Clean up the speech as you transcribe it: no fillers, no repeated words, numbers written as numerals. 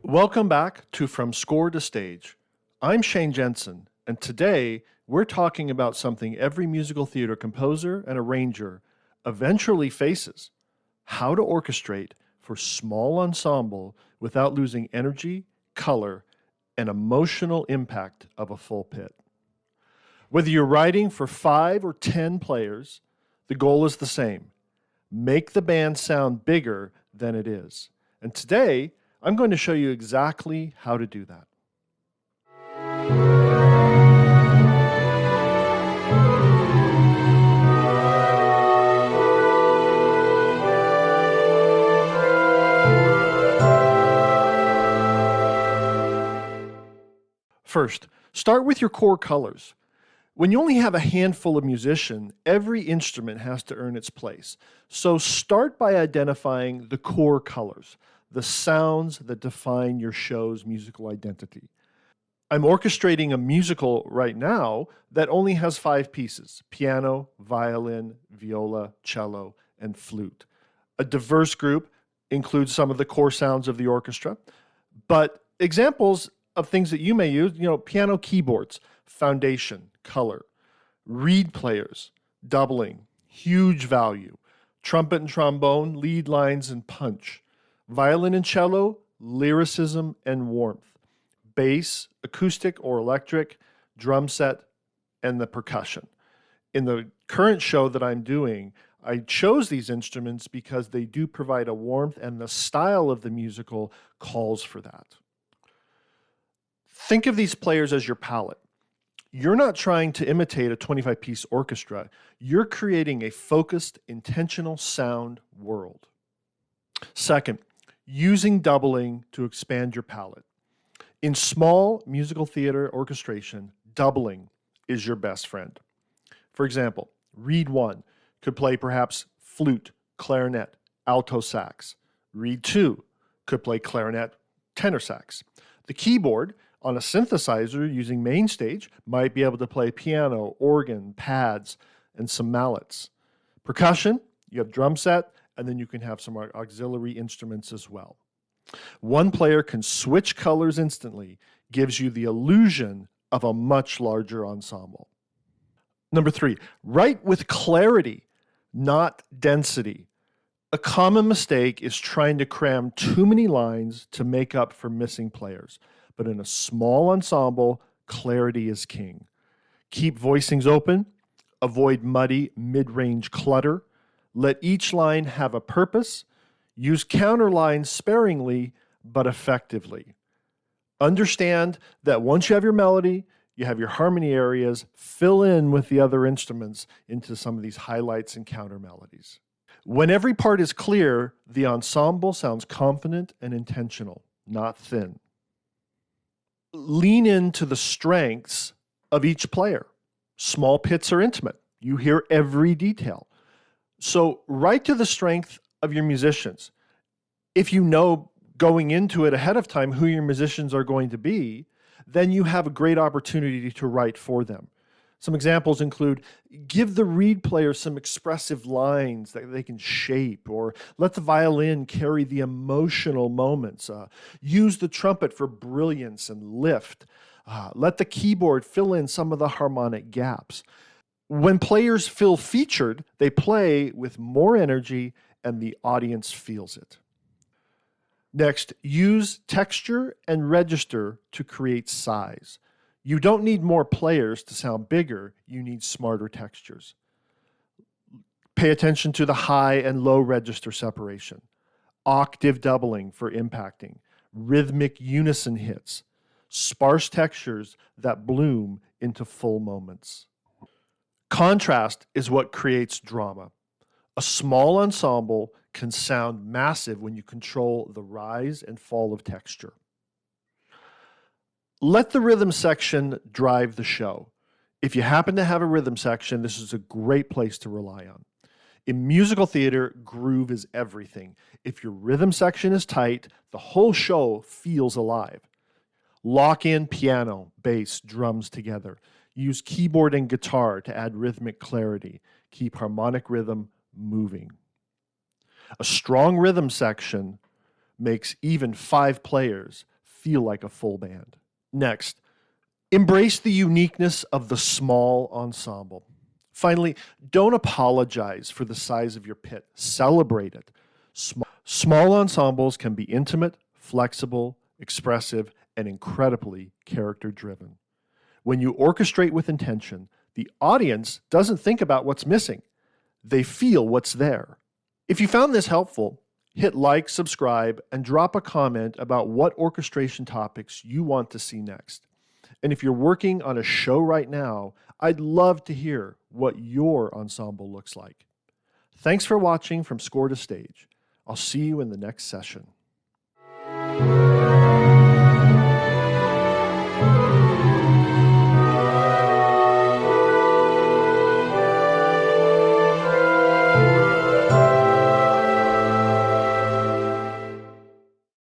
Welcome back to From Score to Stage. I'm Shane Jensen, and today we're talking about something every musical theater composer and arranger eventually faces: how to orchestrate for small ensemble without losing energy, color, and emotional impact of a full pit. Whether you're writing for 5 or 10 players, the goal is the same: make the band sound bigger than it is. And today, I'm going to show you exactly how to do that. First, start with your core colors. When you only have a handful of musicians, every instrument has to earn its place. So start by identifying the core colors, the sounds that define your show's musical identity. I'm orchestrating a musical right now that only has 5 pieces: piano, violin, viola, cello, and flute. A diverse group includes some of the core sounds of the orchestra, but examples of things that you may use, piano keyboards, foundation, color, reed players, doubling, huge value, trumpet and trombone, lead lines and punch, violin and cello, lyricism and warmth, bass, acoustic or electric, drum set, and the percussion. In the current show that I'm doing, I chose these instruments because they do provide a warmth, and the style of the musical calls for that. Think of these players as your palette. You're not trying to imitate a 25-piece orchestra. You're creating a focused, intentional sound world. Second, using doubling to expand your palette. In small musical theater orchestration, doubling is your best friend. For example, reed 1 could play perhaps flute, clarinet, alto sax. Reed 2 could play clarinet, tenor sax. The keyboard on a synthesizer using MainStage might be able to play piano, organ, pads, and some mallets. Percussion, you have drum set, and then you can have some auxiliary instruments as well. One player can switch colors instantly, gives you the illusion of a much larger ensemble. Number 3, write with clarity, not density. A common mistake is trying to cram too many lines to make up for missing players. But in a small ensemble, clarity is king. Keep voicings open, avoid muddy mid-range clutter, let each line have a purpose, use counter lines sparingly but effectively. Understand that once you have your melody, you have your harmony areas, fill in with the other instruments into some of these highlights and counter melodies. When every part is clear, the ensemble sounds confident and intentional, not thin. Lean into the strengths of each player. Small pits are intimate. You hear every detail. So write to the strength of your musicians. If you know going into it ahead of time who your musicians are going to be, then you have a great opportunity to write for them. Some examples include: give the reed player some expressive lines that they can shape, or let the violin carry the emotional moments. Use the trumpet for brilliance and lift. Let the keyboard fill in some of the harmonic gaps. When players feel featured, they play with more energy and the audience feels it. Next, use texture and register to create size. You don't need more players to sound bigger, you need smarter textures. Pay attention to the high and low register separation, octave doubling for impacting, rhythmic unison hits, sparse textures that bloom into full moments. Contrast is what creates drama. A small ensemble can sound massive when you control the rise and fall of texture. Let the rhythm section drive the show. If you happen to have a rhythm section, this is a great place to rely on. In musical theater, groove is everything. If your rhythm section is tight, the whole show feels alive. Lock in piano, bass, drums together. Use keyboard and guitar to add rhythmic clarity. Keep harmonic rhythm moving. A strong rhythm section makes even 5 players feel like a full band. Next, embrace the uniqueness of the small ensemble. Finally, don't apologize for the size of your pit. Celebrate it. Small ensembles can be intimate, flexible, expressive, and incredibly character-driven. When you orchestrate with intention, the audience doesn't think about what's missing. They feel what's there. If you found this helpful, hit like, subscribe, and drop a comment about what orchestration topics you want to see next. And if you're working on a show right now, I'd love to hear what your ensemble looks like. Thanks for watching from Score to Stage. I'll see you in the next session.